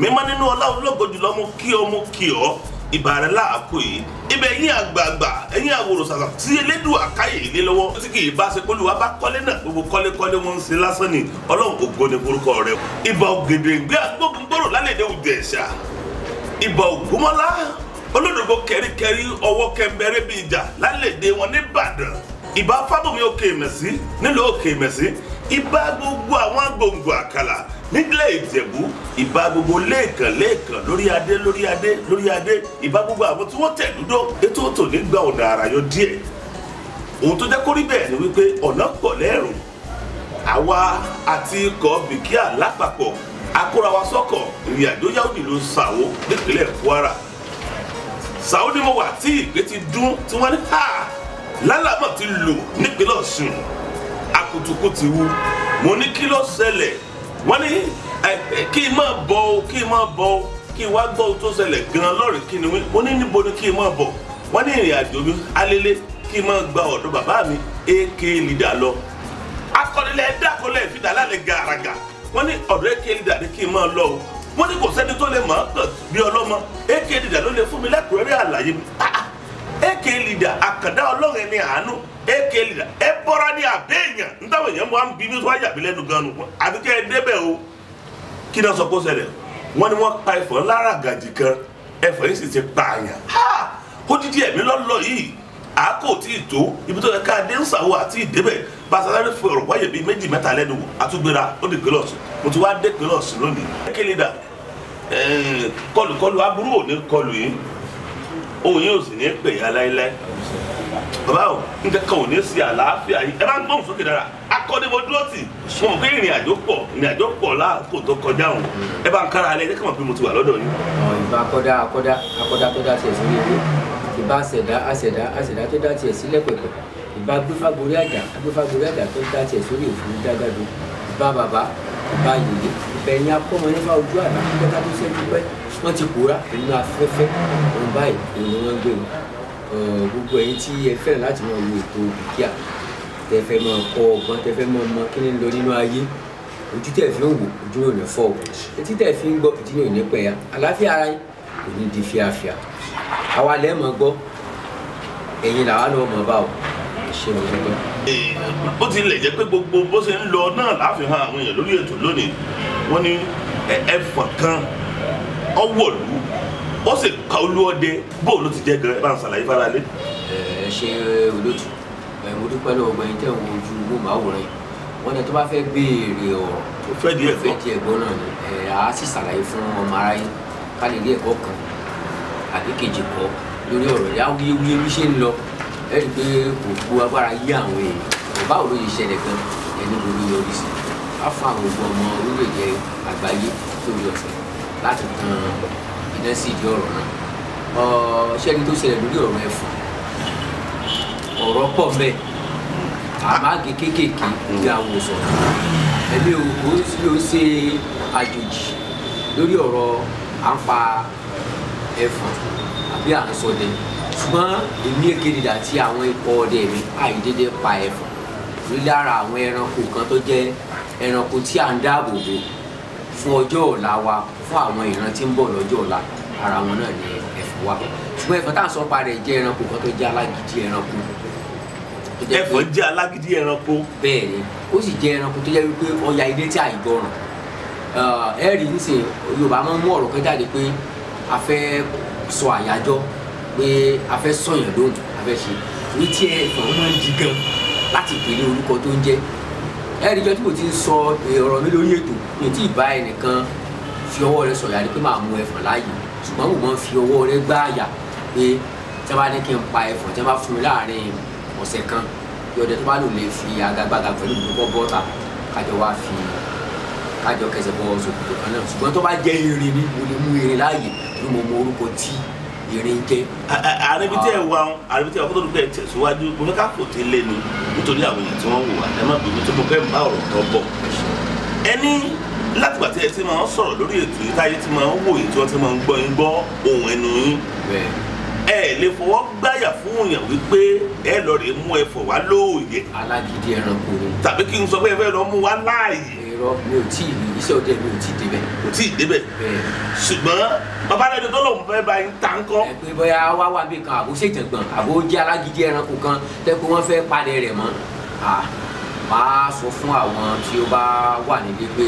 mímọ́ nínú ọlá ológo jùlọ mo kí ọ ìbàrẹ̀ láàkó yìí ibẹ̀ yín àgbààgbà ẹ̀yin àwòrò sàṣà tí elédùn àkáyè ilé lọ́wọ́ tí kì í bá ṣe pé olúwa bá kọ́lé náà gbogbo kọ́lékọ́lé wọn ń ṣe lásán ni ọlọ́run ògo ni orúkọ rẹ̀ ìbà Ògèdèngbé agbógungbòrò lálẹ́dẹ̀ Òjẹ̀ṣà ìbà Ògúnmọ́lá olódògbò kẹríkẹrí ọwọ́ kẹmbẹrẹ bíi ìjà lálẹ́dẹ̀ wọn nìbàdàn ìbà Fábùnmí Òkè Ìmẹ̀sí nílùú Òkè Ìmẹ̀sí ìbà gbogbo àwọn gbòǹgbò àkàlà nílẹ̀ Ìjẹ̀bú ìbà gbogbo lẹ́ẹ̀kan lórí adé ìbà gbogbo àwọn tí wọ́n tẹ̀lúdó ètò òtò nígbà ọ̀nà àràyọ díẹ̀ ohun tó jẹ́ kó rí bẹ́ẹ̀ ni wípé ọ̀nà pọ̀ lẹ́rùn àwa àti ikọ̀ bìkíà lápapọ̀ akóra wa sọ́kọ̀ ìrìn àjò yáwùdì ló Sàwó nípínlẹ̀ Kwara Sàwó ni mo wà tí ìpè ti dún tí wọ́n ní lálàmọ̀ ti lò nípínlẹ̀ Ọ̀ṣun akutuku ti wú mo ní kí ló ṣẹlẹ̀ wọ́n ní kí n máa bọ̀ kí n wá gbọ́ tó ṣẹlẹ̀ gan-an lọ́rìn kí ni wí mo ní níbo ni kí n máa bọ̀ wọ́n ní ìrìn àjò mi alẹ́lẹ́ kí n máa gba ọ̀dọ̀ bàbá mi AK Leader lọ akọ̀nilẹ̀ dákọ̀lẹ̀ ìfidà lálẹ́ gàràgà wọ́n ní ọ̀dọ̀ AK Leader ni kí n máa lọ o wọ́n ní kò sẹ́ni tó lè máa kàn bí ọlọ́mọ AK Leader ló lè fún mi lẹ́kùnrẹ́rẹ́ àlàyé mi AK Leader àkàndá ọlọ́run ẹni àánú AK Leader ẹ bọ́ra ní àbẹ́yàn nítawọn èèyàn máa ń bí mi tó wáyà mí lẹ́nu gan-an àbí kẹ́ ẹ débẹ̀ o kí náà sọ pé ó ṣẹlẹ̀ wọ́n ní wọ́n pa ẹ̀fọ́ lára gàjì kan ẹ̀fọ́ yìí sì ti pààyàn ó dídí ẹ̀mí lọ́lọ́ yìí àákò tí ì tó ibi tó yẹ ká dé ń Sàwó àti ìdébẹ̀ Basalari fi ọ̀rọ̀ wáyé bíi méjì mẹ́ta lẹ́nu wò àtúgbéra ó di ìpínlẹ̀ Ọ̀ṣun mo ti wá dé ìpínlẹ̀ Ọ̀ṣun lónìí AK Leader kọlùkọlù aburú ò ní kọlù yìí òun yóò sì ní pè ya láéláé bàbá o nǹkan kan ò ní sí àlàáfíà yìí ẹ bá ń gbóhùn sókè dára akọni mo dúró tì mo mọ̀ pé ìrìn àjò pọ̀ láàkó tó kọjá òun ẹ bá ń kára alẹ́ ẹ kàn mọ̀ pé mo ti wà lọ́dọ̀ yìí. ìbá akọ́dá tó dá tiẹ̀ sílé ilé ìbá àṣẹ̀dá tó dá tiẹ̀ sílẹ̀ pẹ̀pẹ̀ ìbá agbéfágorí àjà tó dá tiẹ̀ sórí òfin dágàdo ìbá bàbá ìbá yèyé ìbẹ̀yìn akọ́mọ nípa ojú àlá nígbà tó ṣẹ́jú pẹ́ wọ́n ti pòórá nínú afẹ́fẹ́ òun báyìí èyí wọ́n gbé wọn gbogbo ẹ̀yin tí ẹ fẹ́ràn láti máa wo ètò bìkíà tẹ fẹ́ máa kọ́ ọgbọ́n tẹ fẹ́ máa mọ kí ni lọ nínú ayé ojú tẹ̀ fi ń wò ojú ò ní fọ́ o etí tẹ̀ fi ń gbọ́ ìdí ní òní pẹ̀yà àlàáfíà ara yín kò ní di fíafíà àwa lẹ́ẹ̀ mọ̀ gbọ́ ẹ̀yin làwa náà mọ̀ bá o ṣe mo dúpẹ́. bó tilẹ̀ jẹ́ pé gbogbo bó ṣe ń lọ náà láfihàn àwọn èèyàn lórí ètò lónìí wọ́n ní ẹ̀fọn kan ọwọ́lú ó sì ka Olúọdẹ bóòlù ló ti jẹ́ gan ẹ bá ń ṣàlàyé fara lé. ẹ ṣe olóòtú mo dúpẹ́ lọ́wọ́ gbẹ̀yìn tẹ̀ wọ́n ojú mo máa wòran yìí wọ́n ní tó bá fẹ́ béèrè ọ̀rọ̀ tó fẹ́ di ẹ̀gbọ́n náà ni a sì ṣàlàyé fún ọmọ aráyé ká lè rí ẹ̀kọ́ kan àbí kejì kọ́ lórí ọ̀rọ̀ yà wíwí bí ṣe ń lọ ẹ rí i pé kò gbó agbára yí àwọn èèyàn báwo ló yẹ ṣẹlẹ̀ gan ẹni lórí yọrí sí á fún àwọn ògbó ọmọ orílẹ̀-èdè àgbáyé tó yọ láti tan iná sí ìdí ọ̀rọ̀ náà ṣẹ́ni tó ṣẹlẹ̀ lórí ọ̀rọ̀ ẹ̀fọn ọ̀rọ̀ pọ̀ mẹ́ àmàgé kéékèèké ní àwọn òṣòro ẹ̀mí òkú ló ṣe àjòjì lórí ọ̀rọ̀ à ń pa ẹ̀fọn àbí à ń ṣọdẹ ṣùgbọ́n èmi AK Leader àti àwọn ikọ̀ ọdẹ mi àìdédé pa ẹ̀fọn lórí lára àwọn ẹranko kan tó jẹ́ ẹranko tí à ń dáàbò bò fún ọjọ́ ọ̀la wa fún àwọn ìran tí ń bọ̀ lọ́jọ́ ọ̀la ara wọn náà ni ẹ̀fọn wa ṣùgbọ́n ẹ̀fọn tá à ń sọ pa rẹ̀ jẹ́ ẹranko kan tó jẹ́ alágídí ẹranko. ẹ̀fọn jẹ́ alágídí ẹranko. bẹ́ẹ̀ ni ó sì jẹ́ ẹranko tó jẹ́ wípé ọya ilé tí àìgbọràn ẹ rí nísìnyí Yorùbá máa ń mú ọ̀rọ̀ kan jáde pé a fẹ́ sọ àyájọ́ pé a fẹ́ sọ̀yàn lóhùn a fẹ́ ṣe ní tí ẹ̀fọn máa ń di gan láti pèlè orúkọ tó ń jẹ́ ẹ̀ríjọ́ tí mo ti ń sọ ọ̀rọ̀ mi lórí ètò mi ò tí ì bá ẹnìkan fi ọwọ́ rẹ sọ̀yà ni pé máa mú ẹ̀fọn láàyè ṣùgbọ́n mo máa ń fi ọwọ́ rẹ gbá àyà pé tí wọ́n bá ní kí n pa ẹ̀fọn tí wọ́n bá fún mi láàrin ọ̀sẹ̀ kan bí ọdẹ tó bá lò lè fi agagbága pẹ̀lú ìdúkọ́ bọ́ta kájọ kẹsẹ̀ bọ́ ṣòkòtò kan náà ṣùgbọ́n tó bá jẹ́ irin ni mo lè mú irin láàyè ní mo mọ orúkọ tí irin jẹ́. àrèbítẹ́ wa àrèbítẹ́ wa kó tó dúpẹ́ tẹ̀síwájú mo fẹ́ ká kò tí lé ni nítorí àwọn èèyàn tí wọ́n wò wá ẹ má bínú tó mo fẹ́ bá ọ̀rọ̀ tó bọ̀. ẹni látìgbà tí ẹ ti máa ń sọ̀rọ̀ lórí ètò yìí táyé ti máa ń wò yìí tí wọ́n ti máa ń gbọ́ yín gbọ́ ohùn ẹnu yín. ẹ lè fọwọ́ gbáyà fún èèyàn wípé ẹ lọ rè mú ẹ̀fọ́ wá lóòyè. alágídí ẹranko ni. tàbí kí n sọ pé ẹ fẹ́ lọ mú wá láàyè. irọ́ mi ò tí ì rí iṣẹ́ òde mi ò tí ì débẹ̀. kò tí ì débẹ̀. ṣùgbọ́n babalẹ́ni tó lòun fẹ́ bá yín ta ń kọ́. ẹ pé bóyá wá wá bí kan àbó ṣèjàngbọ̀n àbó jẹ́ alágídí ẹranko kan tẹ́ pé wọ́n fẹ́ palẹ̀ rẹ̀ mọ́. máa sọ fún àwọn tí ó bá wà nílé pé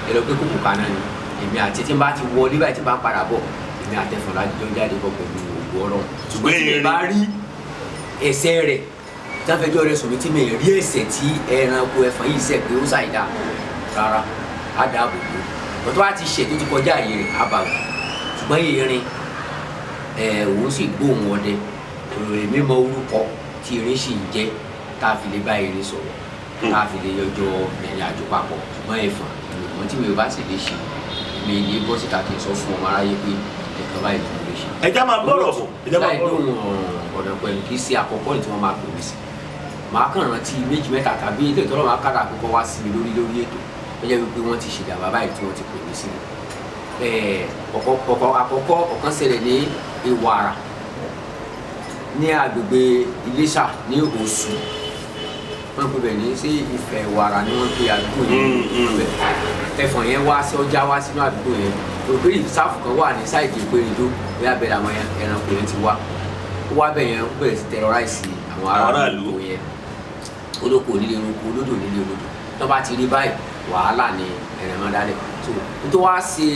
ẹ lọ pé kókò kaná ni èmi àti tí n bá ti wọlé báyìí tí n bá ń padà bọ̀ èmi àtẹ̀fọ̀n láti jọ jáde bọ̀ pẹ̀lú òwò ọlọ́run. ṣùgbọ́n tí mi bá rí ẹsẹ̀ rẹ̀ tí wọ́n fẹjọ́ rẹ̀ sùn mí tí mi rí ẹsẹ̀ tí ẹranko ẹ̀fọn yìí ṣẹ̀ pé ó ṣàìdá rárá á dáàbò bò wọ́n tó bá ti ṣẹ̀ tó ti kọjá àyè rẹ̀ á bàbà ṣùgbọ́n irin òun sì gbóhùn ọdẹ èmi mọ orúkọ tí irin sì ń jẹ́ tá a fi lè bá irin sọ̀rọ̀ tá a fi lè yọjọ́ ìrìn àjò papọ̀ ṣùgbọ́n ẹ̀fọn ìwọ̀n tí mi ò bá sì lè ṣe mi ní bọ́ síta kí n sọ fún ọmọ aráyé pé ẹ̀kan báyìí ló lè ṣe. ẹja máa bọ̀rọ̀ bọ̀ ẹja máa bọ̀rọ̀ bọ̀. ọ̀nà pẹ̀lú kì í ṣe àkọ́kọ́ tí wọ́n máa pè mí sí. màá kàn rántí méjì mẹ́ta tàbí ilé ìtọ́lọ́ máa kára àkọ́kọ́ wá sí mi lórí ètò ó jẹ́ wípé wọ́n ti ṣèjàmbá báyìí tí wọ́n ti pè mí sí. àkọ́kọ́ ọ̀kan ṣẹlẹ̀ ní Ìwàrà ní agbègbè Iléṣà ní Òṣù wọ́n pe bẹ̀ ní sí Ifẹ̀ Ìwàrà ni wọ́n pe àdúgbò yẹn ẹ̀fọn yẹn wá sí ọjà wá sínú àdúgbò yẹn òpèrè sáfù kan wà ní sáìdì ìpèrèdó bóyá bẹ́ẹ̀ làwọn ẹranko yẹn ti wá ó wá bẹ̀ yẹn ó bẹ̀rẹ̀ sí tẹrọráìsì àwọn aráàlú yẹn olóko onílé orúkọ olódò onílé olódò tó bá ti rí báyìí wàhálà ni ẹ̀rẹ̀ máa dálẹ̀ tó nítorí wá ṣe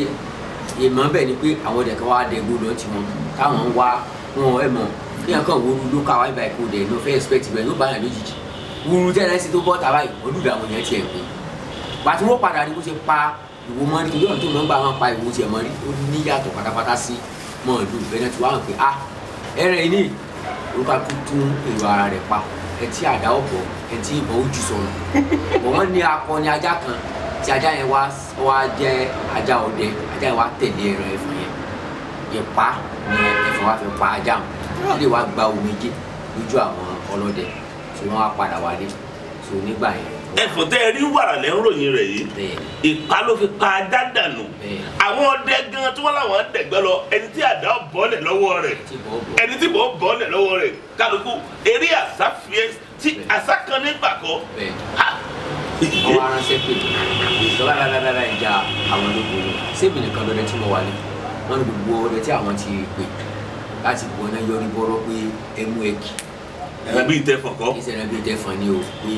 ìmọ̀ bẹ́ẹ̀ ni pé àwọn ọdẹ kan wá dẹ gbódò tí wọn táwọn ń wá wọn ẹ̀ mọ̀ kí wọn kàn wọlú ló káwá ìbá ìkó dẹ̀ ló fẹ́ expect bẹ́ẹ̀ ló bá yàn lójijì wúru tẹ́lẹ̀ sí tó bọ́ tàbá olùdó àwọn èèyàn tiẹ̀ pé pàtí wọ́n padà ní bó ṣe pa ìwo mọ́rí torí ọ̀n tó mọ́ ń gbà wọn pa ìwo tiẹ̀ mọ́rí ó ní yàtọ̀ pátápátá sí mọ́ọ̀lù bẹ́ẹ̀ tí wọ́n á pè á ẹ̀rẹ̀ ilé orúkọ tuntun èrò ara rẹ̀ pa ẹtí àdá ọ̀bọ̀ ẹtí ìbọn ojú sọ̀rọ̀ bọ̀ wọ́n ní akọni ajá kan tí ajá yẹn wá jẹ́ ajá ọdẹ ajá yẹn wá tẹ̀lé ẹran ẹ̀fọn yẹn ìpa ni ẹ̀fọn wá fi pa ajá wọn ilé wa gba omijé lójú àwọn ọlọ́dẹ tí wọ́n wá padà wálé so nígbà yẹn. ẹ̀fọn tẹ́ ẹ rí wàrà lẹ́ ń ròyìn rẹ̀ yìí ìpa ló fi pa ajá dànù àwọn ọdẹ gan tí wọ́n láwọn dẹ̀gbẹ́ lọ ẹni tí àdá bọ́ọ̀lẹ̀ lọ́wọ́ rẹ̀ ẹni tí bọ́ọ̀lẹ̀ lọ́wọ́ rẹ̀ kálukú eré àṣà fìyẹ́ tí àṣà kan nígbà kọ́. wọ́n wá ránṣẹ́ pé ìjọba bàbá ìjà àwọn ológun ni sébì nìkan lọ́dẹ tí mo wà ní wọ́n ní gbogbo ọdẹ tí àwọn ti pè láti bọ̀ náà yọrí bọ́rọ́ pé ẹmú ẹkì. ẹbí ìtẹ̀fọ̀n kọ́. ìṣẹ̀lẹ̀ bí ìtẹ̀fọ̀n ni o pé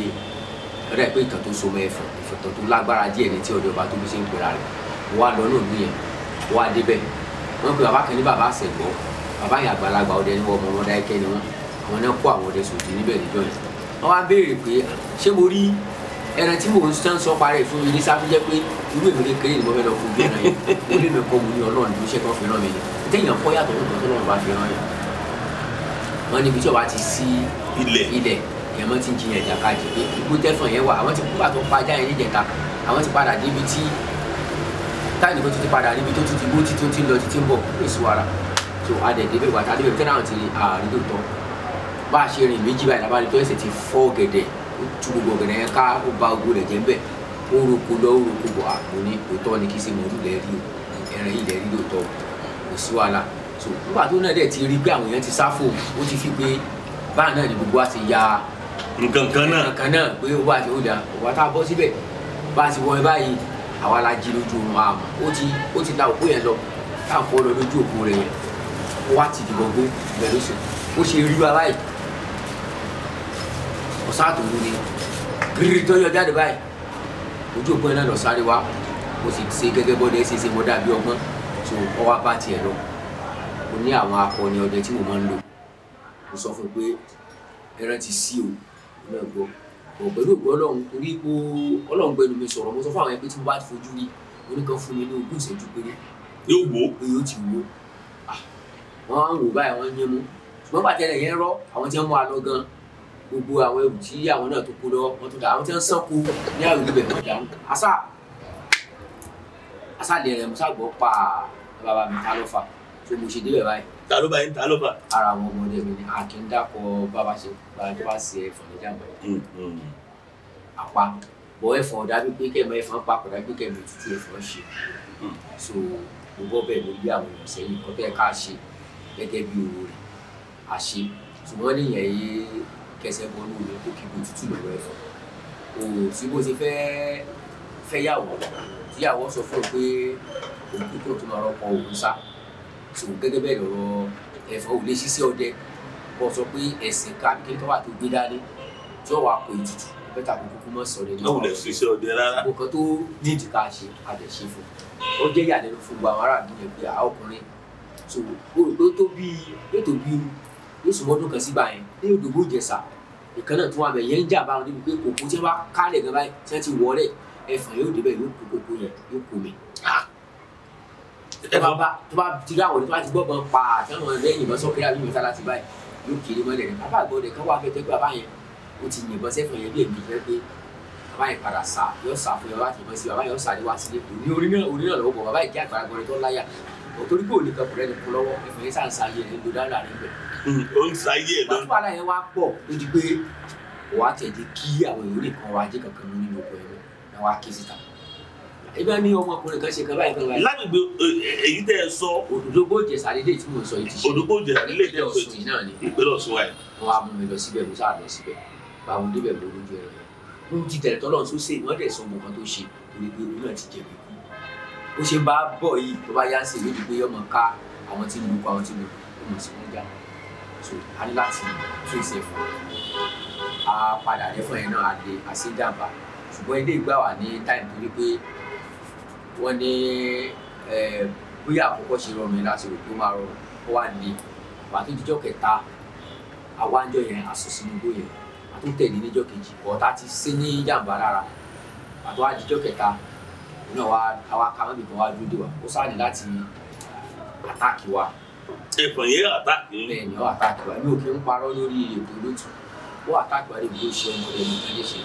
ọdẹ pé ìtàn tó so mọ́ ẹ̀fọ̀n ìfọ̀tàn tó lágbára díẹ̀ ní tí ọdẹ ọba tó bí ṣe ń pera rẹ̀ wọ́n á lọ lóòlù yẹn wọ́n á débẹ̀ wọ́n pe bàbá kan ní bàbá àṣẹ̀gbọ́ bàbá yẹn àgbàlagbà ọdẹ ní ọmọ ọmọdé ayíkẹ́ ni wọ́n àwọn náà kó àwọn ọdẹ sòdì níbẹ̀ níjọ́ yìí wọ́n wá béèrè pé ṣé mo rí ẹran tí mò ń sọ parẹ́ fún mi ní sáfíjẹ́ pé irú èmi kékeré ni mo fẹ́ lọ fún bí ẹran yẹn ó lè mi kọ́ mu ní ọlọ́run ló ṣe kán fi ràn mí ni téèyàn kọ́ yàtọ̀ nígbà tó lọ́run bá fi ràn yẹn wọ́n níbi tí ọba ti sí ilẹ̀ ìyẹn mọ́ ti ń jiyàn ìjàkadì pé igbó tẹ́fọ̀n yẹn wà àwọn ti kúgbà tó pa ajá yẹn níjẹta àwọn ti padà débi tí táyì tó ti padà níbi tó ti gbó títí ó ti lọ títí ń bọ̀ èso ara tó adẹ̀dẹ̀bẹ̀ wà tàbí tẹ́lẹ̀ àwọn ti àárín tó tọ́ bá a ṣe rìn méjì báyìí lábàárí tó ẹsẹ̀ ti fọ́ gẹ̀dẹ̀ ó tú gbogbo ọ̀gẹ̀dẹ̀ yẹn ká ó ba ogbó rẹ̀ jẹ́ bẹ́ẹ̀ ó roko lọ ó roko bọ̀ àpò ní òótọ́ ni kí ṣe mọ̀ọ́dún lẹ́ẹ̀rí o ẹran yìí lẹ́ẹ̀rí lóòótọ́ kò sí wàhálà so nígbà tó náà dẹ̀ ti rí pé àwọn èèyàn ti sáfò ó ti fi pé báà náà ni gbogbo wa ti ya nǹkan kan náà pé ó bá ti ó dà òwò tá a bọ́ síbẹ̀ bá a ti wọ ẹ báyìí àwa la jí lójú oorun àmọ́ ó ti la òkú yẹn lọ táà ń fọ́ lọ lójú òkú rẹ̀ yẹn ó wá ti dìbò gbó bẹ́ẹ̀ ló ṣe ó ṣe rí wa báyìí ọ̀sán àtòwú ni gírí tó yọ jáde báyìí ojú òpin náà lọ sáré wá ó sì ṣe gẹ́gẹ́ bọ́dẹ ṣe mọ́ dàbí ọgbọ́n tó ọwá bá tiẹ̀ lọ ó ní àwọn akọni ọdẹ tí mo máa ń lò mo sọ fún un pé ẹran ti sí o náà gbọ́ ọ̀ pẹ̀lú ògbó ọlọ́run torí ipò ọlọ́run gbẹnu mi sọ̀rọ̀ mo sọ fún àwọn ẹgbẹ́ tí mo bá ti fojú rí oníkan fún mi ní ogún ìṣẹ́jú péré yóò wò ó pé yóò ti wò ó wọ́n á ń wò báyìí wọ́n ń yín mú ṣùgbọ́n bàtẹ́lẹ̀ yẹn rọ́ àwọn tí wọ́n mú wa lọ gan gbogbo àwọn ẹrù tí àwọn náà tó kó lọ wọn tó dà àwọn tí wọn sàn kú ní àwọn ìlú bẹ́ẹ̀ wọn dà ásà lè rẹ musa gbọ́ pa bàbá mi ta ló fà tó mo ṣe débẹ̀ báyìí. ta ló bá yín ta ló fà. ara àwọn ọmọdé mi ni a kì í dàpọ̀ bàbá ṣe bàbá tó bá ṣe ẹ̀fọn ní jàmbá àpá bọ́ ẹ̀fọn dàbí pé kẹ́mẹ́ ẹ̀fọn papọ̀ dàbí kẹ́mẹ́ títí ẹ̀fọn ṣe so mo bọ́ bẹ́ẹ̀ mo gbé àwọn èèyàn sẹ́yìn kọ́ bẹ́ẹ̀ ká ṣe gẹ́gẹ́ bí owó rẹ̀ àṣe ṣùgbọ́n níyẹn yìí kẹsẹ̀ bọ́ lómi kó kí bó tútù lọ́wọ́ ẹ̀fọ́ kò sí bó ṣe fẹ́ yàwó tíyàwó sọ fún un pé òun kíkó tó máa rọ́pò òun sá so gẹ́gẹ́ bẹ́ẹ̀ lọ́rọ̀ ẹ̀fọ́ ò lè ṣiṣẹ́ ọdẹ bọ́ sọ pé ẹ̀sìn ká kí ní káwá tó gbé dání tí ó wà kó ìtutù bẹ́tà kó kúkú mọ́ sọ̀rọ̀ ní ọ̀hún lè ṣiṣẹ́ ọdẹ rárá. gbogbo kan tó nídìí ká ṣe àdẹ̀ṣe fún ó jẹ́ ìyàlẹ́nu fún gbogbo àwọn aráàlú yẹn pé àwọn ọkùnrin so o rò pé ó tó bí yóò sùn mọ́dún kan sígbà yẹn ní Òdògbó Ìjẹ̀ṣà ìkan náà tún wà bẹ̀ yẹn ń jà báwọn débi pé kòkó tí wọ́n bá kálẹ̀ gan báyìí tí wọ́n ti wọlé ẹ̀fọn yóò débẹ̀ yóò kó kòkó yẹn yóò kó mi. tó bá ti rí àwọn tó bá ti gbọ́bọn pa àtàwọn lẹ́yìn ìbọn sọ́kẹ́ àbí ìbọn sáláṣí báyìí yóò kiri mọ́lẹ̀ rẹ̀ bàbá àgbọ̀dẹ̀ kan wà bẹ́ẹ̀ tẹ́gbẹ́ bàbá yẹn ó ti yìnbọn sẹ́fọn yẹn bí èmi fẹ́ pé bàbá yẹn padà sá yóò sá fún yẹn wá ti yìnbọn sí bàbá yẹn ó sáré wá sílé kò ní orí náà lọ́wọ́ bọ̀ bàbá yìí kí àgbàlagbọ̀ rẹ̀ tó láyà òtórí kò ní kan kùrẹ́ ní kú lọ́wọ́ ẹ̀fọn yẹn sáà ń sáyé ẹ̀ ló dára rẹ̀ bẹ̀. ó ń sáyé ẹ̀ lọ. pàtó àlàyé wa pọ̀ ló di pé wàá tẹ̀lé kí àwọn èèyàn lè kan wájú kankan nínú oko ẹ̀rọ náà wàá ké síta. ibà ní ọmọkùnrin kan ṣe kan báyìí kan báyìí. lágbègbè èyí tẹ́ ẹ sọ. Òdògbó Ìjẹ̀ṣà lédè tí mo sọ yìí ti ṣe. Òdògbó Ìjẹ̀ṣà lédè tí mo sọ yìí náà ni. ìpínlẹ̀ Ọ̀ṣun wa yìí. wọ́n á mú mi lọ síbẹ̀ mo sáà lọ síbẹ̀ báwo débẹ̀ mo lójú ẹ̀rọ yẹn. mo ti tẹ̀lé tọ́lọ́ sósè wọ́n dẹ̀ sọ ọmọ kan tó ṣe torí pé òun náà ti jẹ̀bi kú. ó ṣe bá bọ̀ yìí tó bá yá sí lójú pé ọmọ ká àwọn tí mo kọ àwọn tí mo mọ̀ sí wọn jà so a ní láti trace ẹ̀fọn a padà ẹ̀fọn yẹn náà a dé àṣejàmbá ṣùgbọ́n ilé ìgbà wà ní táìmù torí pé wọ́n ní bóyá àkọ́kọ́ ṣe rọrùn yẹn láti rò pé ó máa rọrùn ó wà ní pàtó jíjọ́ kẹta àwájọ yẹn àsọsínúgbó yẹn àtún tẹ̀lé níjọ́ kejì ọ̀tá ti ṣe ní jàmbá lára pàtó àjíjọ́ kẹta náà àwa ká mọ́bì kan wá dúró dé wa ó sáà ní láti àtáàkì wa. ẹ̀fọn yẹn àtáàkì. bẹ́ẹ̀ ni ó àtáàkì wa mi ò kí ń parọ́ lórí ètò olóòtú ó àtáàkì wa débi tó ṣe ọmọdé nìkan léṣe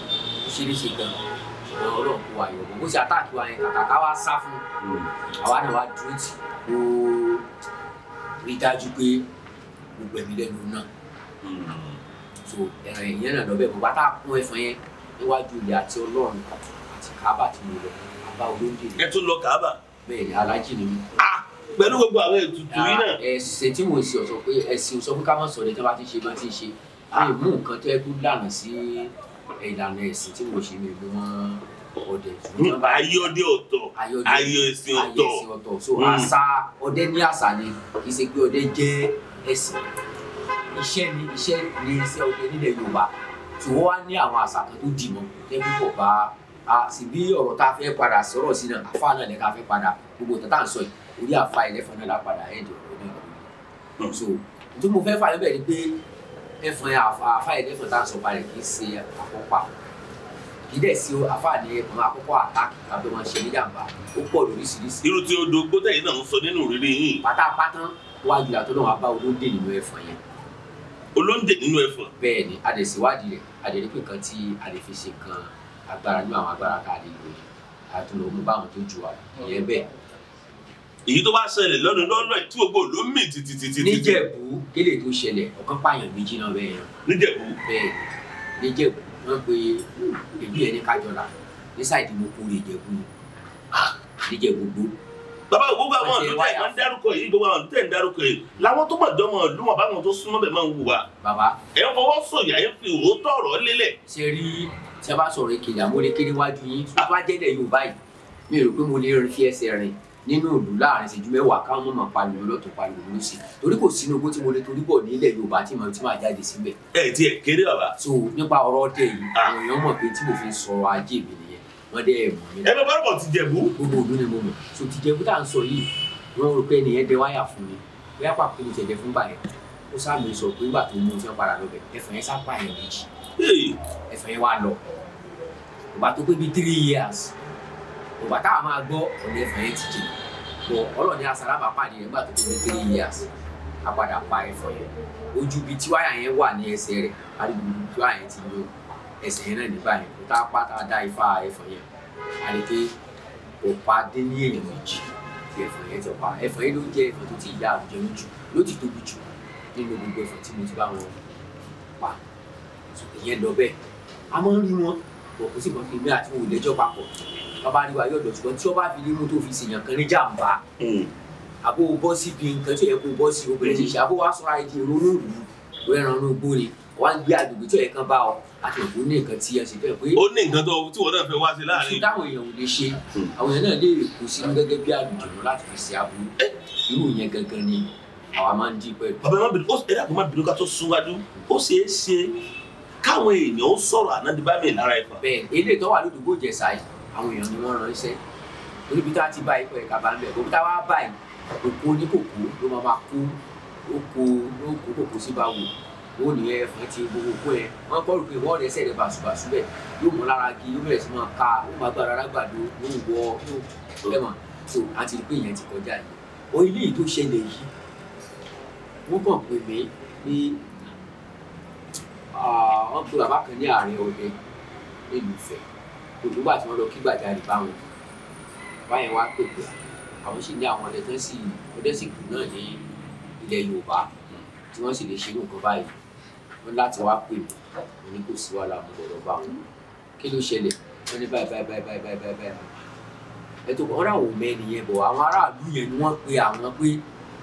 ó ṣe léṣe gan ṣùgbọ́n Ọlọ́run kó wa yọ̀ bó ṣe àtáàkì wa yẹn kàkà ká wá sá fún àwa náà wá dúró tì ó rí dájú pé gbogbo ẹ̀mí lẹ́nu náà so ìyẹn náà lọ́bẹ̀ bó tá a kún ẹ̀fọn yẹn níwájú ilé àti Ọlọ́run àti Káàbà tí mo lọ àbá olóńdè. ẹ tún lọ Káàbà. bẹ́ẹ̀ ni alájì ni mi. pẹ̀lú gbogbo àwọn ètùtù yìí náà. ẹ̀sìn tí mo sì sọ pé ẹ̀sìn sọ pé ká má sọ̀rọ̀ tí wọ́n bá ti ṣe bá ti ṣe lè mú nǹkan tó yẹ kó lànà sí ìlànà ẹ̀sìn tí mo ṣe mi ló mọ́ ọdẹ. ayé ọdẹ ọ̀tọ̀ ayé ẹ̀sìn ọ̀tọ̀. so àṣà ọdẹ ní àṣà ni kì í ṣe pé ọdẹ jẹ́ ẹ̀sìn iṣẹ́ ni iṣẹ́ ọdẹ nílẹ̀ Yorùbá tí wọ́n wá ní àwọn àṣà kan tó dì mọ́ tẹ́bí pọ̀ bá sì bí ọ̀rọ̀ tá a fẹ́ padà sọ̀rọ̀ sí náà àfa náà lẹ́ka fẹ́ padà gbogbo tata ń sọ yìí orí àfa ẹlẹ́fọn náà la padà ẹ̀ẹ́dì ọ̀rọ̀ náà lọ́wọ́ so tí mo fẹ́ fàyọ́ bẹ́ẹ̀ ni pé ẹ̀fọn àfa ẹlẹ́fọn tá a sọ parẹ́ kì í ṣe àkọ́pà kì í dẹ̀ sí àfa ní ẹ̀fọn àkọ́kọ́ àtàkì tàbí wọn ṣe níjàmbá ó pọ̀ lóríṣiríṣi. irú tí Òdògbó tẹ̀yìn náà ń sọ nínú òrìrì yìí. pátápátá wájú àtọ́ náà wàá bá olóńdè nínú ẹ̀fọn yẹn. olóńdè nínú ẹ̀fọn. bẹ́ẹ̀ ni a lè ṣèwádìí rẹ̀ a lè rí pé kan tí a lè fi ṣe kan agbára ní àwọn agbára ká lè lò àtúnlò mú báwọn tó ju wa ìyẹn bẹ́ẹ̀. èyí tó bá ṣẹlẹ̀ lọ́dún lọ́nà tí gbogbo ló mì títí. níjẹ̀bú kéde tó ṣẹlẹ̀ ọ̀kan pààyàn méjì náà bẹ́ẹ̀ yẹn. níjẹ̀bú. bẹ́ẹ̀ níjẹ̀bú wọ́n pe èbí ẹni kájọra ní sáìdì mo kórè ìjẹ̀bú ni níjẹ̀bú gbó. bàbá gbogbo àwọn ọ̀dọ́ tẹ̀ máa ń dárúkọ yìí gbogbo àwọn tẹ̀ ń dárúkọ yìí làwọn tó mọ̀jọ́ mọ̀ ọdún wọn báwọn tó súnmọ́ bẹ̀ máa ń wù wá. bàbá ẹ fọwọ́ sọ̀yà ẹ fi òótọ́ ọ̀rọ̀ lélẹ̀. ṣe rí tí a bá sọ̀rọ̀ ìkèlè àmúlékè níwájú yín tó bá jẹ́ ilẹ̀ Yorùbá yìí mi rò pé mo lè rin fi ẹsẹ̀ rìn nínú ìlú láàrin ìṣẹ́jú mẹ́wàá káwọn mọ̀ pariwo lọ́tún pariwo lọ́sì torí kò sínú owó tí mo lè torí bọ̀ nílẹ̀ Yorùbá tí mo ti máa jáde síbẹ̀. ẹ ti ẹ kéré bàbá. so nípa ọ̀rọ̀ ọdẹ yìí àwọn èèyàn mọ̀ pé tí mo fi sọ̀rọ̀ ajé mi nìyẹn wọ́n dẹ́ mọ̀ mí. ẹ bá bá bọ̀ ti Jẹ̀bú. gbogbo òdu ni mo mọ̀ so ti Jẹ̀bú tá à ń sọ yìí wọ́n rò pé ènìyàn dẹ wáyà fún mi bóyá pàpọ̀ mi tẹ̀lé fún báyẹn ó sáà mi sọ pé nígbà tó mú ti padà lọ bẹ̀ ẹ̀fọn yẹn sápá yẹn méjì ẹ̀fọn yẹn wá lọ ìgbà tó pé bí 3 years ìgbà táwa máa gbọ́ ọ̀nà ẹ̀fọn yẹn ti jẹ bọ̀ ọlọ́ọ̀ni asálábà pàdé rẹ̀ nígbà tó pé bí 3 years a padà pa ẹ̀fọn yẹn ojú ibi tí wáyà yẹn wà ní ẹsẹ̀ rẹ̀ àdìgbò ibi tí wáyà yẹn ti yọ ẹsẹ̀ yẹn náà nígbà yẹn kó tá a pátá dá ifá ẹ̀fọn yẹn àdìgbò kò pa dé ní èèyàn méjì tí ẹ̀fọn yẹn ti pa ẹ̀fọn yẹn ló jẹ́ ẹ̀fọn tó ti yá àwùjọ jù ló ti tóbi jù nínú gbogbo ẹ̀fọn tí mo ti bá wọn pa ìyẹn lọ bẹ́ẹ̀ a máa ń rí wọn kò sí kan fi mí àti wọn ò lẹ́jọ́ papọ̀ wọn bá rí wa yọ̀dọ̀ ṣùgbọ́n tí wọ́n bá fi lé mú tó fi ṣèyàn kan ní jàǹbá àbó bọ́ síbi nǹkan tó yẹ kó bọ́ sí obìnrin ti ṣe àbó wá sọ́ra ìdí ìrònú ìlú ẹran inú igbó ni wá ń gbé agbègbè tó yẹ kán bá ọ àti òkú ní nǹkan tí ẹ ṣe fẹ́ pé. ó ní nǹkan tó tí wọn náà fẹ́ wá sí láàrin. ìṣúná àwọn èèyàn ò lè ṣe àwọn èèyàn náà lè kó sínú gẹ́gẹ́ bí àlùjọ̀nù láti fi ṣe aburú irú yẹn gangan ni àwa máa ń dín pẹ̀lú. bàbá má bínú ẹ dàgbọ́n má bínú ká tó súnwájú ó ṣeé ṣe káwọn èèyàn ó sọ̀rọ̀ ànádìbámi lára ẹ̀fọn. bẹ́ẹ̀ eléyìí tó wà lódùgbò jẹ̀sà yìí àwọn èèyàn ni wọ́n ránṣẹ́ oníbi tá a ti bá ikọ̀ ẹ̀ka bá ń bẹ̀ òbí tá a wá báyìí òkú oníkòkó ló máa kó kòkó sí bá wò ó ní ẹ̀fọn ti gbogbo kó ẹ wọ́n kọ́ rò pé wọ́n rẹ̀ sẹ̀rẹ̀ bàṣubàṣu bẹ̀ yóò mú lára gi yóò bẹ̀rẹ̀ sí máa ka ó máa gbára lágbàdo ó ń wọ ẹ̀mọ̀ tó a ti rí pé ìyẹn ti kọjá yìí ó ilé yìí tó ṣẹlẹ̀ yìí wọ́n kàn pè mí ní wọ́n pe bàbá kan ní ààrẹ ọdẹ nílùú Ifẹ̀ olùgbà tí wọ́n lọ kí gbàjarè bá wọn báyẹn wá pè pé àwọn sì ní àwọn ọdẹ sì kù náà ní ilẹ̀ Yorùbá tí wọ́n sì lè ṣe nǹkan báyìí wọ́n láti wá pè mí wọ́n ní kò sí wàhálà mo gbọ́dọ̀ bá wọn kí ló ṣẹlẹ̀ wọ́n ní báyìí ẹ̀tọ́ ọ̀rọ̀ àwọn ọmọ ẹnìyẹn bọ̀ àwọn aráàlú yẹn ni wọ́n pe àwọn pé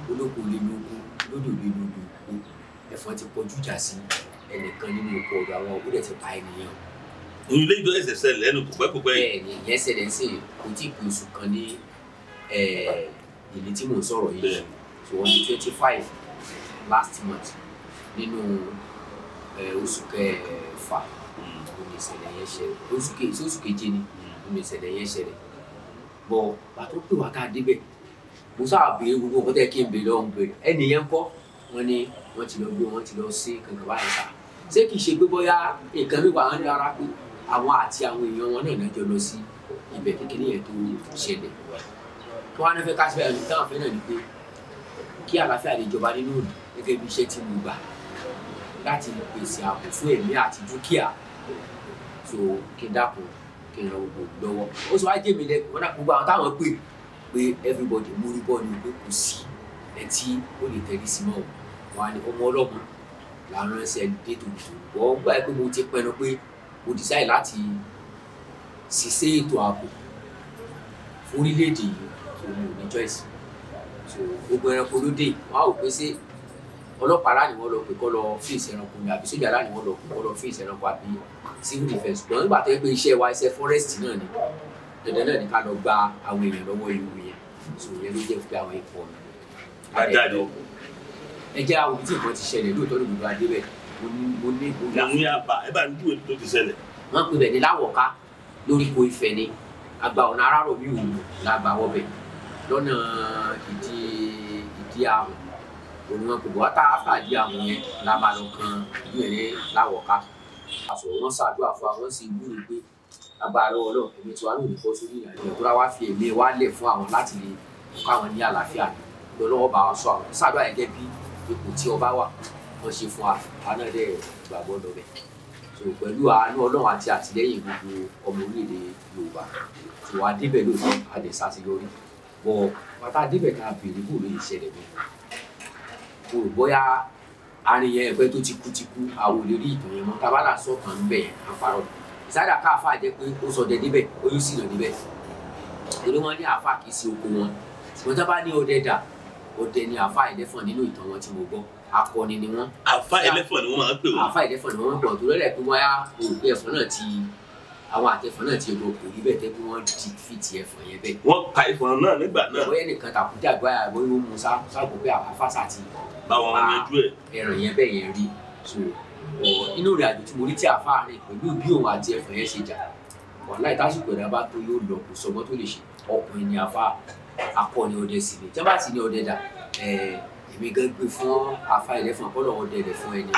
olóko lè lóko lódò lè lódò oko ẹ̀fọn ti pọ̀jù jà sí ẹnìkan nínú oko ọ̀dọ̀ àwọn òkúdẹ̀ ti pa ènìyàn. ilé ìjọ ẹsẹ̀ ṣẹlẹ̀ lẹ́nu kòpẹ́kòpẹ́ yìí. bẹ́ẹ̀ ni ìyẹn ṣẹlẹ̀ ń sìn kò tí ì pé oṣù kan ní ìlú tí mò ń sọ̀rọ̀ yìí so on the 25 last month nínú oṣù kẹfà omi ìṣẹ̀lẹ̀ yẹn ṣẹlẹ̀ oṣù keje ni omi ìṣẹ̀lẹ̀ yẹn ṣẹlẹ̀ bọ̀ pàtó pé wà ká débẹ̀ mo sábà béèrè gbogbo nǹkan tẹ́ kí n béèrè lọ́wọ́ ń béèrè ẹnìyẹn kọ́ wọ́n ní wọ́n ti lọ gbé wọ́n ti lọ sí kankan báyìí sá ṣé kìí ṣe pé bóyá nǹkan mi wà wọ́n ní rárá pé àwọn àti àwọn èèyàn wọn náà jọ lọ sí ibẹ̀ kékeré yẹn tó ṣẹlẹ̀ tó wá ní fẹ́ ká síbẹ̀ ẹni táwọn fẹ́ náà ni pé kí àlàáfíà lè jọba nínú òdì gẹ́gẹ́ bí iṣẹ́ tí mo gbà láti pèsè ààbò fún ẹ̀mí àti dúkìá so kí n dákun kí n lọ gbogbo lọ́wọ́ ó sọ wá jẹ́ mi lẹ́kọ̀ọ́ wọn náà gbogbo àwọn táwọn pé everybody mórí bọ́ ni pé kò sí ẹ tí ó lè tẹ̀lé sí mọ́ wọn á ní ọmọ ọlọ́mọ làwọn ẹsẹ̀ dé tòótọ́ wọ́n gbà pé mo ti pinnu pé mo decide láti ṣiṣẹ́ ètò ààbò fún orílẹ̀-èdè yìí so mo ní choice so gbogbo ẹranko ló dé wọn á wò pé ṣé ọlọ́pàá rà ní wọ́n lọ pé kọ́ lọ fèsì ẹranko ni àbí sójà rà ní wọ́n lọ pé kọ́ lọ fèsì ẹranko àbí civil defence ṣùgbọ́n nígbà tó yẹ pé iṣẹ́ wa iṣẹ́ forest náà ni dandan náà ni ká lọ gba àwọn èèyàn lọ́wọ́ ewu yẹn so yẹn ló jẹ́ pé àwọn ikọ̀ ẹ jẹ́ àwọn ibi tí nǹkan ti ṣẹlẹ̀ lóòótọ́ ní gbogbo adé bẹ́ẹ̀ mo ní. àwọn yàrá ẹ bá ń dúró tó ti ṣẹlẹ̀. wọ́n pe bẹ̀ ní Láwọ̀ká lórí ko Ifẹ̀ ni àgbà ọ̀nà arárọ̀ mi ò la gbà wọ́bẹ̀ lọ́nà ìdí àrùn òun wọn kò bọ́ tá a fà dí àrùn yẹn la máa lọ kan ìlú ẹ̀ ní Láwọ̀ká àṣọ wọn ṣàdúrà fún àwọn sì wúre pé agbára Ọlọ́run èmi tí wàá lòdì fọ́ sórí ìrìnàjò ìtura wá fi èmi wá lẹ̀ fún àwọn láti lè kọ́ àwọn ní àlàáfíà lọ́wọ́ bá wa sọ àwọn ṣàdúrà gẹ́gẹ́ bí ipò tí ọba wà wọ́n ṣe fún wa àná dẹ̀ gbàgbọ́ lọ́bẹ̀ so pẹ̀lú àánú Ọlọ́run àti àtìlẹ́yìn gbogbo ọmọ orílẹ̀-èdè Yorùbá tó wá débẹ̀ lóòótọ́ adẹ̀ ṣàṣeyọrí bọ̀ pátá débẹ̀ ká béèrè bò lóye ìṣẹ̀lẹ̀ mi kò rò bóyá àárín yẹn ẹ̀pẹ́ tó ti kú àwọn olè rí ìtàn yẹn mọ́ tábàlà sọ̀kan ń bẹ̀ yẹn àparọ̀ ìsáyà káfà jẹ́ pé ó sọdẹ níbẹ̀ ó yóò sì lọ níbẹ̀ torí wọ́n ní àáfà kì í ṣe oko wọn ṣùgbọ́n tá bá ní ọdẹ dà ọdẹ ni àáfà ẹlẹ́fọ̀n nínú ìtàn wọn tí mo gbọ́ akọni ni wọ́n. àáfà ẹlẹ́fọ̀n ni wọ́n máa ń pè wọ́n. àáfà ẹlẹ́fọ̀n ni wọ́n ń pè wọ́n torí ẹ̀rẹ̀ pé wọ́n yá òkú ẹ̀fọn náà ti àwọn àtẹ̀fọn náà ti rò kò rí bẹ́ẹ̀ tẹ́ pé wọ́n ti fi ti ẹ̀fọn yẹn bẹ́ẹ̀. wọ́n ka ẹ̀fọn náà nígbà náà. bóyá nìkan tàkújà gbá àgbọ̀ yóò mú sáàgbọ̀ pé àfàṣà ti báwọn yanjú ẹ̀. ẹ̀ràn yẹn bẹ́ẹ̀ yẹn rí so inú rẹ̀ àjò tí mo rí tí àáfà rìn pẹ̀lú bí òun àti ẹ̀fọn yẹn ṣe jà wàhálà ìtàsùkò ẹ̀dá bá tó yóò lọ kò sọgbọ́n tó lè ṣe ọkùnrin ni àáfà akọni ọdẹ sì ni tí wọ́n bá sì ní ọdẹ dà èmi gan gbé fún àáfà ẹlẹ́fọ̀n akọ́lọ̀ ọdẹ rẹ̀ fún ẹni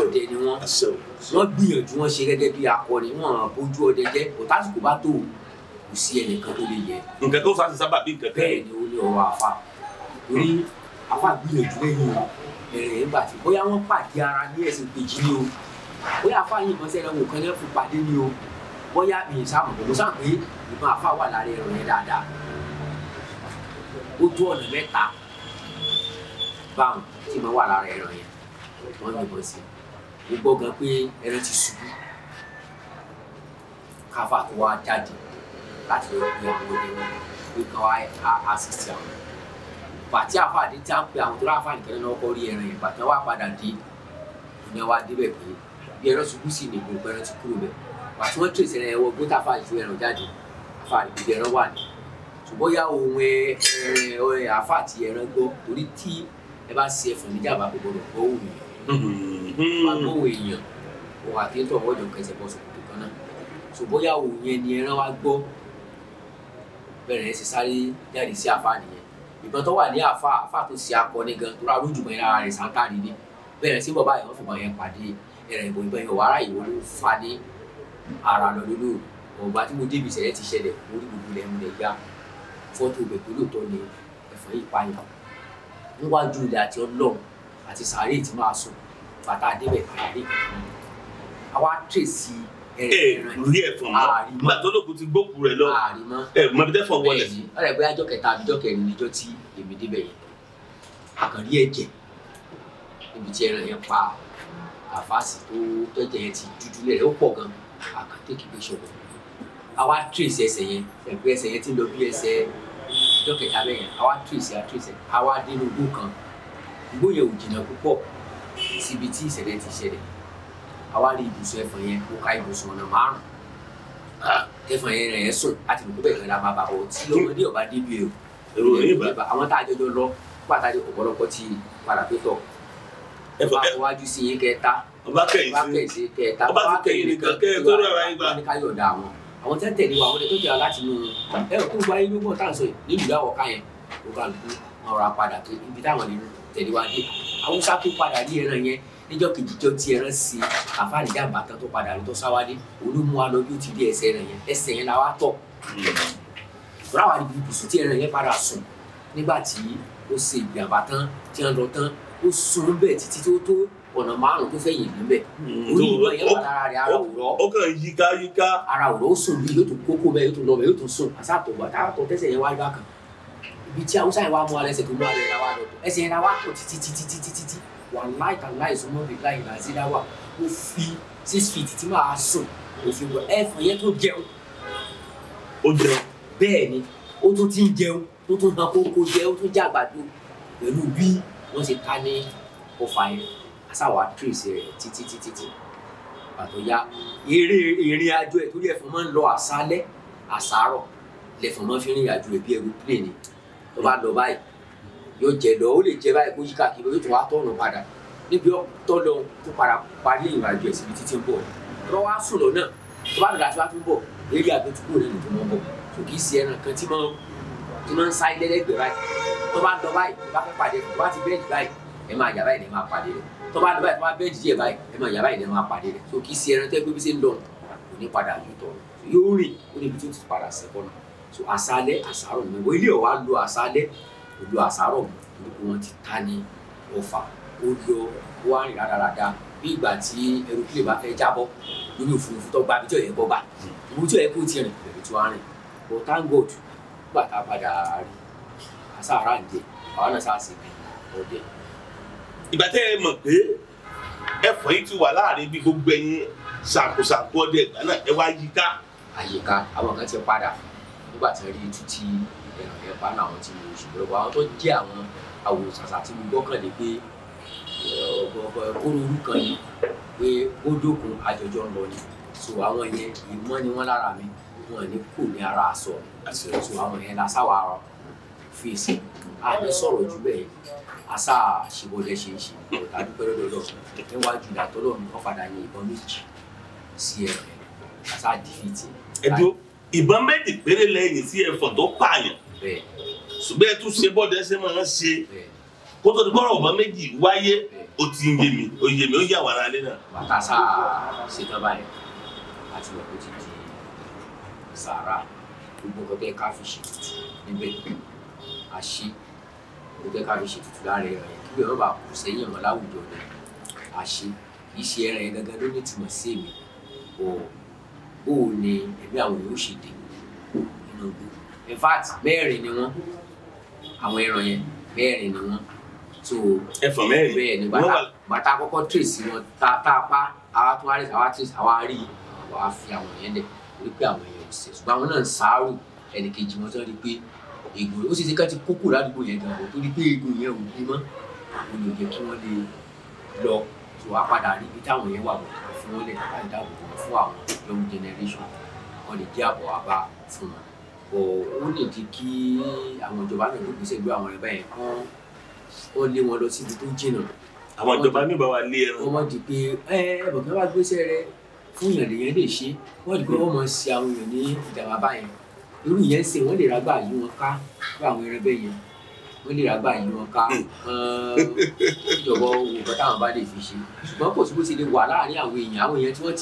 ọdẹ ni wọ́n gbìyànjú wọn ṣe gẹ́gẹ́ bí akọni wọn bójú ọdẹ jẹ́ ìtàsùkò bá tó kò sí ẹnìkan tó lè yẹ. nǹkan tó fà á ti sábà bí nǹkan kan. bẹ́ẹ̀ ni ó ní ọwọ́ àáfà torí àáfà gbìyànjú lẹ́yìn ẹ̀rẹ̀ nígbà tí bóyá wọ́n pàdé ara ní ẹ̀sìn kejì ni o bóyá àáfà yìí kan sẹ́yìn ọ̀hún kan ní ẹ̀fún pàdé ni o bóyá mi ì sáà mọ̀ sáà pé ìbọn àáfà wà lára ẹ̀rọ yẹn dáadáa ó tó ọ̀nà mẹ́ta báwọn tí mo wà lára ẹ̀rọ yẹn wọ́n yìnbọn sí i mo gbọ́ gan pé ẹran ti ṣubú káfà tó wá jáde láti lọ gbé àwọn ọdẹ wọn pé kán wá assist àwọn pàtí àfáàdé tí a ń pe àwọn tó ráfà nìkan náà kọ́ rí ẹran yẹn pàtí wọ́n wá padà dé ìyẹn wá débẹ̀ pé bí ẹran ṣubú sí ni gbogbo ẹran ti kúrò bẹ̀ pàtí wọ́n tèrèsì ẹran ẹwọ́ gbé táfà ìṣó ẹran jáde àfáàdé gbogbo ẹran wà ní ṣùgbọ́n yá ohun àfáà tí ẹran gbọ́ torí tí ẹ bá ṣe ẹ̀fọn níjàmbá gbogbo rẹ̀ gbọ́ òun yẹn wá gbóhùn èèyàn òun àti ètò ọwọ́jọ kẹsẹ̀ bọ́ sòkòtò kan náà ṣùgbọ́n yá ohun yẹn ni ẹran wá gbọ́ bẹ̀rẹ̀ ṣe sáré jáde sí àfáà nìyẹn ìbọn tó wà ní àfáà tó ṣe akọni gan tó rà lójúmọ́ yẹn lára rẹ̀ sáńtárì ni bẹ̀rẹ̀ sí bọ̀ báyìí wọ́n fìbọn yẹn pàdé ẹ̀rẹ̀ ìbọn yẹn wàrà ìwọ ló fa ní ara lọ lólò ọgbà tí mo débi ìṣẹ̀lẹ̀ ti ṣẹlẹ̀ orí gbogbo ilẹ̀ ń lẹ̀ gbá fọ́tò ibẹ̀ tó lóòótọ́ ni ẹ̀fọn yìí pààyàn níwájú ilẹ̀ àti ọlọ́run àti sàárè tí máa sùn bàtà débẹ̀ àyàrí kankan àwa tírèsì rí ẹ̀fọn mọ́ nígbà tó lókun ti gbókù rẹ̀ lọ mọ̀ bí tẹ́fọ̀ wọlé sí. ọ̀rẹ́ bóyá ọjọ́ kẹta àbíjọ́ kẹrin níjọ́ tí èmi débẹ̀ yẹn àkànrí ẹ̀jẹ̀ níbi tí ẹran yẹn pa àfáàsì tó tẹ́jẹ̀ yẹn ti dúdú lẹ́rẹ̀ ó pọ̀ gan àkàntẹ́kì bí ṣọ̀bọ̀ àwa tírèsì ẹsẹ̀ yẹn ẹ̀pẹ́ ẹsẹ̀ yẹn ti lọ bí ẹsẹ̀ ọjọ́ kẹta bẹ́ẹ̀ yẹn àwa tírèsì àwa dé inú igbó kan igbó yẹn ò jìnnà púpọ̀ síbi tí ìṣẹ̀lẹ̀ ti ṣẹlẹ̀ àwa rí ibùsùn ẹ̀fọn yẹn ó ká ibùsùn ọ̀nà 5 ẹ̀fọn yẹn rẹ̀ sùn láti lùkú bẹ́ẹ̀ kan bàbá ọ̀ tí ọmọdé ọba débi èrò ìbá àwọn tá a jọjọ lọ pàtàkì ọ̀pọ̀lọpọ̀ ti padà pé tọ̀ ọba wájú sí yín kẹta ọba kẹyìn sí kẹta ọba ti kẹyìn nìkan kẹ tó rọra yín gbà. ní ká yọ̀ọ̀dà àwọn tẹ́ tẹ̀lé wa àwọn tó tẹ̀lé láti inú ẹ̀rọ tó gba inú gbọ̀n táǹsọ̀ yìí nílùú láwọ̀ ká yẹn ó kà lùkú wọn ra padà pé ibi táwọn nínú tẹ̀lé wa dé Haúsá tó padà ní ẹran yẹn níjọ́ kejì jọ tí ẹran sí àfáàní jàmbá tán tó padà rí tó sáwádé olúmú wa lọ bí ó ti dé ẹsẹ̀ yẹn la wá tọ̀ ìtura wa níbi ibùsùn tí ẹran yẹn padà sùn nígbà tí ó ṣe ìjàmbá tán tí wọ́n lọ tán ó sùn bẹ́ẹ̀ títí tó tó ọ̀nà 5 tó fẹ̀yìn níbẹ̀ orí ìgbà yẹn wà lára rẹ̀ ara òwúrọ̀ ó kàn yíká ara òwúrọ̀ ó sùn bí yóò tún kókó bẹ́ẹ̀ yóò tún lọ bẹ́ẹ̀ yóò tún sùn àsàtọ̀ àtàtọ̀ tẹ́sẹ̀ yẹn wá rí bákan ibi tí Haúsá yẹn wá mú alẹ́ ẹsẹ̀ tó mú alẹ́ yẹn wá lọ ẹsẹ̀ yẹn wá tọ̀ títí wàláì tàláì súnmọ́ bí láì làzídá wà ó fi 6 feet tí máa sùn òfin wọ ẹ̀fọn yẹn tó jẹun bẹ́ẹ̀ ni ó tún ti ń jẹun ó tún hàn kókó jẹ ó tún jẹ àgbàdo pẹ̀lú bí wọ́n ṣe ká ní ọfà yẹn àsáwà tírèsì rẹ̀ títí pàtó ya ìrìn àjò ẹ̀ torí ẹ̀fọn máa ń lọ àṣálẹ́ àṣàárọ̀ lẹ̀fọn máa ń fi rìn àjò ẹ̀ bí aeroplane tó bá lọ báyìí yóò jẹ lọ ó lè jẹ báyìí kó yí káàkiri yóò tún wá tọ̀nà padà níbi tó lọ tó padà parí ìrìn àjò ẹ̀ síbi títí ń bọ̀ tó wá sùn lọ náà tó bá dọ̀dà tí wá tún bọ̀ eré àjò tó kúrò nínú tó mọ́ bọ̀ tó kì í ṣe ẹran kan tí máa ń sá ilé lẹ́gbẹ̀ẹ́ báyìí tó bá lọ báyìí tó bá fẹ́ pàdé tó bá ti bẹ́ẹ̀dì báyìí ẹ máa yà báyìí ẹ máa pàdé rẹ̀ tó bá lọ báyìí tó bá bẹ́ẹ̀dì díẹ̀ báyìí ẹ máa yà báyìí ẹ máa pàdé rẹ̀ tó kì í ṣe ẹran tẹ́ gbé bí ṣe ń lọ kò ní padà yóò tọ̀ yóò rìn ó níbi tó ti padà sẹ́kọ̀nà so àṣálẹ́ àṣàrọ̀ mi wọ́n ilé ọ̀ wá lo àṣálẹ́ kò lo àṣàrọ̀ mi torí pé wọ́n ti ta ní ọfà ó lọ wá rìn rádaràda bí ìgbà tí aeroplane bá fẹ́ jábọ́ lórí òfurufú tó gba ibi tí ò yẹ kó gbà ibi tí ò yẹ kó ti rìn bẹ̀rẹ̀ tí wọ́n á rìn but thank God nígbà tá a padà rí àṣàrà ń jẹ àwọn náà sáà sí ọdẹ. ìgbà tẹ́ ẹ mọ̀ pé ẹ̀fọn yìí ti wà láàrin bí gbogbo ẹ̀yin ṣàkóṣàkó ọdẹ ìgbà náà ẹ wá yíká. àyíká àwọn kan ti padà nígbà tí wọ́n rí itú tí ẹ̀rọ yẹn pa náà àwọn tí mo ṣùgbọ́n àwọn tó jẹ́ àwọn àwòṣàṣà tí mo gbọ́kànlé pé kórórú kan yìí pé ó dókun àjọjọ ń lọ ni so àwọn yẹn ìmọ̀ ni wọ́n lára mi wọn ní kò ní ara aṣọ so àwọn yẹn la sáwà fèsì àní sọ̀rọ̀ jù bẹ́ẹ̀ àṣà àṣìbọ̀dẹ̀ ṣe é ṣe ọ̀tá dúpẹ́ lọ́dọọdọ níwájú ìdàtọ́lọ́ mi wọ́n padà ní ìbọn méjì sí ẹ̀rọ yẹn àṣà dìfìtì. ẹ̀dùn ìbọn méjì péré lẹ́yìn sí ẹ̀fọn tó pààyàn ṣùgbọ́n ẹ tún ṣe bọ́ọ̀dẹ̀ ṣe máa ń ṣe kó tó di gbọ́rọ̀ ọ̀bọ̀n méjì wáyé ó ti ń yé mi ó yà wà lálẹ́ náà. bàtà sáà ṣetán báyìí àti wọ́n kò ti di sàárà gbogbo nǹkan tẹ́ ká fi ṣètùtù níbẹ̀ àṣì gbogbo tẹ́ ká fi ṣètùtù lára ẹ̀rọ yẹn kí bẹ́ẹ̀ bá kù sẹ́yìn ọ̀mọ́ láwùjọ ni àṣì kì í ṣe ẹran yẹn gangan ló ní ìtumọ̀ sí èmi bó o ní ẹ̀mí àwọn yóò ṣe dé nínú igbó in fact mẹ́rin ni wọ́n àwọn ẹran yẹn mẹ́rin ni wọ́n so ẹ̀fọn mẹ́rin bẹ́ẹ̀ ni bàtà àkọ́kọ́ trace wọn tá a pa àwa tó wá rí àwa trace àwa rí àwa fi àwọn yẹn lẹ̀ wípé àwọn èèyàn ò ṣe ṣùgbọ́n àwọn náà ń sáárù ẹnìkejì wọn tó rí pé egun ó sì ṣe ká ti kókò ládùúgbò yẹn gan o torí pé egun yẹn ò ní mọ́ ó lè jẹ́ kí wọ́n lè lọ tó wá padà rí ibi táwọn yẹn wà bọ̀ fún wọn lẹ̀ láti dáàbò bò fún àwọn young generation wọn lè jẹ́ àbọ̀ àbá fún wọn ó lè di kí àwọn ìjọba náà ló gbèsè gbé àwọn ẹ̀bá yẹn kán wọ́n lé wọn lọ síbi tó jìnnà. àwọn ìjọba ní ìbáwá lé ẹran. wọ́n di pé bọ̀dọ̀ bá gbèsè rẹ fún ìyàn lèyàn lè ṣe wọ́n di pé wọ́n mọ̀ sí àwọn èèyàn ní ìjàmbá báyẹn irú yẹn ṣe wọ́n lè rágbà yí wọn ká fún àwọn ẹran bẹ́ẹ̀ yẹn wọ́n lè rágbà yí wọn ká ìjọba owó nǹkan táwọn bá lè fi ṣe ṣùgbọ́n kò sí bó ti lè wà láàárín àwọn èèyàn tí wọ́n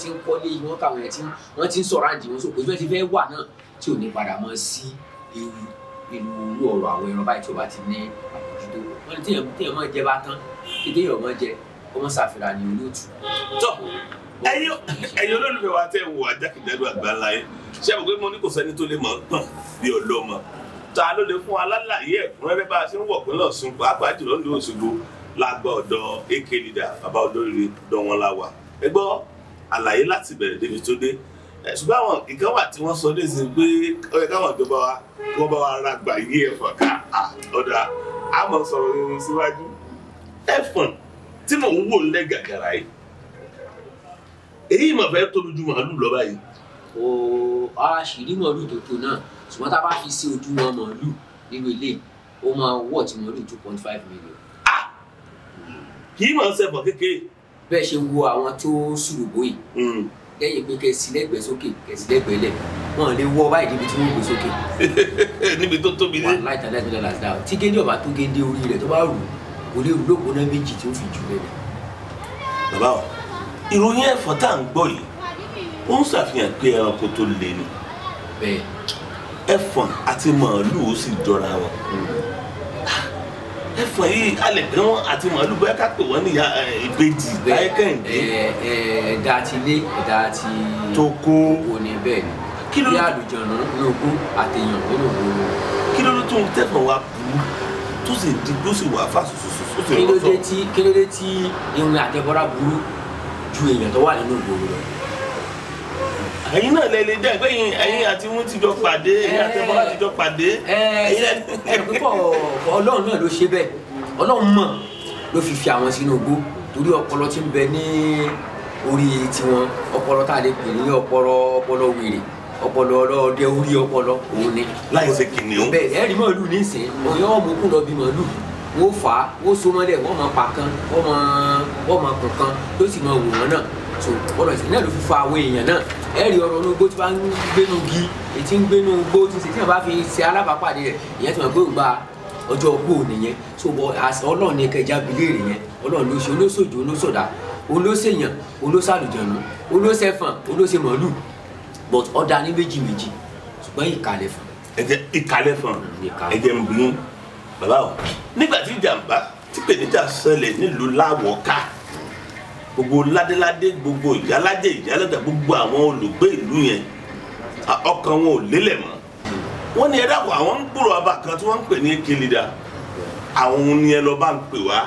ti ń kọ́lé yí wọn ká àwọn èèyàn tí wọ́n ti ń sọ̀rọ̀ àǹdí wọn sókè tí wọ́n ti fẹ́ wà náà tí ò ní padà mọ́ sí inú ọ̀rọ̀ àwọn ẹran báyìí tí ó bá ti ní àbójútó wọ́n ní téèyàn máa jẹ bá tán kí téèyàn máa jẹ ọmọ ṣàfihàn ní olóòtú. tó ẹ̀yin olólùfẹ́ wa tẹ́ wò ajákèjádò àgbáńlá yẹn ṣé àbùkù mo ní kò sẹ́ni tó lè mọ̀ ń tàn bí ọlọ́mọ ta ló lè fún alálàyé ẹ̀kúnrẹ́rẹ́ bá a ṣe ń wọ̀ pínlẹ̀ Ọ̀ṣun pàápàá jùlọ ní Òṣogbo lágbà ọ̀dọ̀ AK Leader bàbá olóríire dán wọn láwà ẹ gbọ́ àlàyé láti bẹ̀rẹ̀ débi tó dé ṣùgbọ́n àwọn ìkan wà tí wọ́n sọ ní ìsìn pé ó yẹ káwọn ìjọba wa wọ́n bá wa ra gbà yí ẹ̀fọn ká ọ̀dà àmọ́ sọ̀rọ̀ nínú síwájú ẹ̀fọn tí mò ń wò ń lẹ́ gàgàrà yìí èyí mà fẹ́ tóbi ju màálù lọ báyìí. àṣírí màálù tó tó náà ṣùgbọ́n tá a bá fi sí ojú wọn màálù nínú ilé ó máa wọ̀ tí màálù 2.5 million. kì í máa ń ṣẹ̀fọ̀ kékeré. bẹ́ẹ̀ ṣe wo àwọn tó ṣùrùbó yìí lẹ́yìn pé kẹsì lẹ́gbẹ̀ẹ́ sókè kẹsì lẹ́gbẹ̀ẹ́ lẹ̀ wọ́n lè wọ́ báyìí níbi tí wọ́n gbé sókè. níbi tó tóbi dé. wà láìta láìpẹ́ lọ́la dáa tí géńdé ọba tó géńdé orí rẹ̀ tó bá rù kò lè rú lóko náà méjì tí ó fi jù lẹ́lẹ̀. bàbá o ìròyìn ẹ̀fọn tá à ń gbọ́ yìí ó ń ṣàfihàn pé ẹranko tó le ni. bẹ́ẹ̀ ẹ̀fọn àti màálù ó sì jọra wọn. ẹ̀fọn yìí alẹ́ pé wọ́n àti màálù bóyá ká pè wọ́n ní ìbejì láyé kẹ́hìndé. ẹ̀dá ti lé ẹ̀dá ti tó kó ní bẹ́ẹ̀ ni kí àlùjọ̀nù nínú ogún àtẹ̀yàn nínú ogún. kí ló dé tó ń tẹ̀fọn wa burú tó sì di tó sì wà fásosòsò. kí ló dé tí irun àtẹ̀bọ́ra burú ju èèyàn tó wà nínú ìgboro lọ. ẹ̀yin náà lè lè dẹ́ pé ẹ̀yin àti wọn ti jọ pàdé ẹ̀yin àti ẹ̀bọ́lá ti jọ pàdé. púpọ̀ ọlọ́run náà ló ṣe bẹ́ẹ̀ ọlọ́run mọ̀ ló fi àwọn sínú igbó torí ọpọlọ tí ń bẹ ní orí tiwọn ọpọlọ tá a lè pè ní ọpọlọ wèrè ọpọlọ ọlọ́ọ̀dẹ orí ọpọlọ òun ni. láì ṣe kìnìún. bẹ́ẹ̀ ẹ̀rí màálù nísìnyí òyìn ọmọ òkú lọ bí màálù wọ́n fà á wọ́n so mọ́lẹ̀ wọ́n máa pa kan wọ́n máa kùn kan tó sì máa wò wọ́n náà so ọ̀rọ̀ ìsìn náà ló fi fa àwọn èèyàn náà ẹ̀rí ọ̀rọ̀ inú igbó tí wọ́n ń gbénu gi ètí ń gbénu igbó tí wọ́n bá fi ṣe alábàápàdé rẹ̀ ìyẹn tí wọ́n gbé ògbà ọjọ́ ogbó nìyẹn so ọlọ́run ní kẹjá bilérì yẹn ọlọ́run ló ṣe olóṣòjò olóṣòdà olóṣèyàn olóṣàlùjọ̀nù olóṣẹ̀fọ̀n olóṣè màálù but ọ̀dà ní méjì ṣùgbọ́n ìkàlẹ̀ fún. ìkàlẹ̀ fún ẹ̀jẹ̀ ń bí bàbá o nígbà tí ìjàmbá tí pèníjà ṣẹlẹ̀ nílùú Láwọ̀ká gbogbo ládéládé gbogbo ìyálàjẹ ìyálàjà gbogbo àwọn olùgbé ìlú yẹn ọkàn wọn ò lélẹ̀ mọ́ wọ́n ní ẹ̀dá àwọn ń gbúrò ọba kan tí wọ́n ń pè ní AK Leader àwọn ohun ni ẹ lọ bá ń pè wá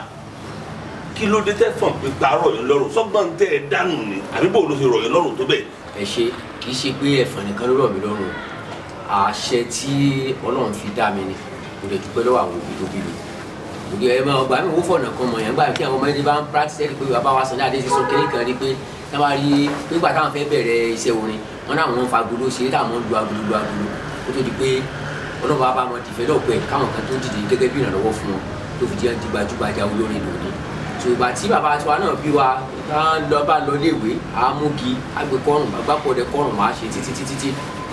kí ló dé tẹ́fọ̀n pé parọ́ yẹn lọ́rùn sọ́gbọ́n tẹ́ ẹ dànù ni àbí bò ló ṣe rọ̀ yẹn lọ́rùn tó bẹ́ẹ̀. ẹ ṣe kì í ṣe pé ẹ̀fọ̀n nìkan ló rọ̀ mí lọ́rùn àṣẹ tí Ọlọ́run fi dá mi ni kò lè dúpẹ́ lọ́wọ́ àwọn òbí tó bí mi òbí ẹ máa gbà mí wó fọ̀nà kan mọ̀ yẹn gbà kí àwọn ọmọdé bá ń practice ẹ̀rí pé bàbá wa Sunday Adé ti sọ kéré kan rí pé táwa rí nígbà táwọn fẹ́ bẹ̀rẹ̀ iṣẹ́ orin wọn náà wọn fa agolo ṣeré táwọn lu agolo kó tó di pé Ọlọ́run bá wọn develop ẹ̀ káwọn kan tó dìde gẹ́gẹ́ bí ìrànlọ́wọ́ fún wọn tó fi jẹ́ gbajúgbajà olórin lónìí tó ìgbà tí bàbá tiwa náà bí wa bá lọ léèwé àmúgi agbèkọ́rùn agbápọ̀dẹ kọ́rùn wá ṣe títí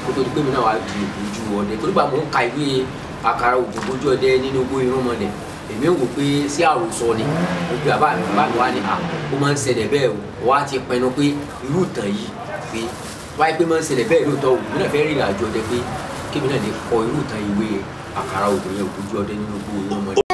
kó tó di pé mi náà wá di ojú ọdẹ torí bá mò ń ka ìwé àkàrà òjò ojú ọdẹ nínú igbó irun mọlẹ èmi ń wò pé sí àròsọ ni ojú bàbá mi wá ní ó máa ń ṣẹlẹ̀ bẹ́ẹ̀ o wá ti pinnu pé irú ìtàn yìí pé wáyé pé máa ń ṣẹlẹ̀ bẹ́ẹ̀ lóòótọ́ o mi náà fẹ́ rìnrìn àjò ọdẹ pé kébì náà lè kọ irú ìtàn ìwé àkàrà òjò yẹn ojú ọdẹ nínú igbó irun mọlẹ.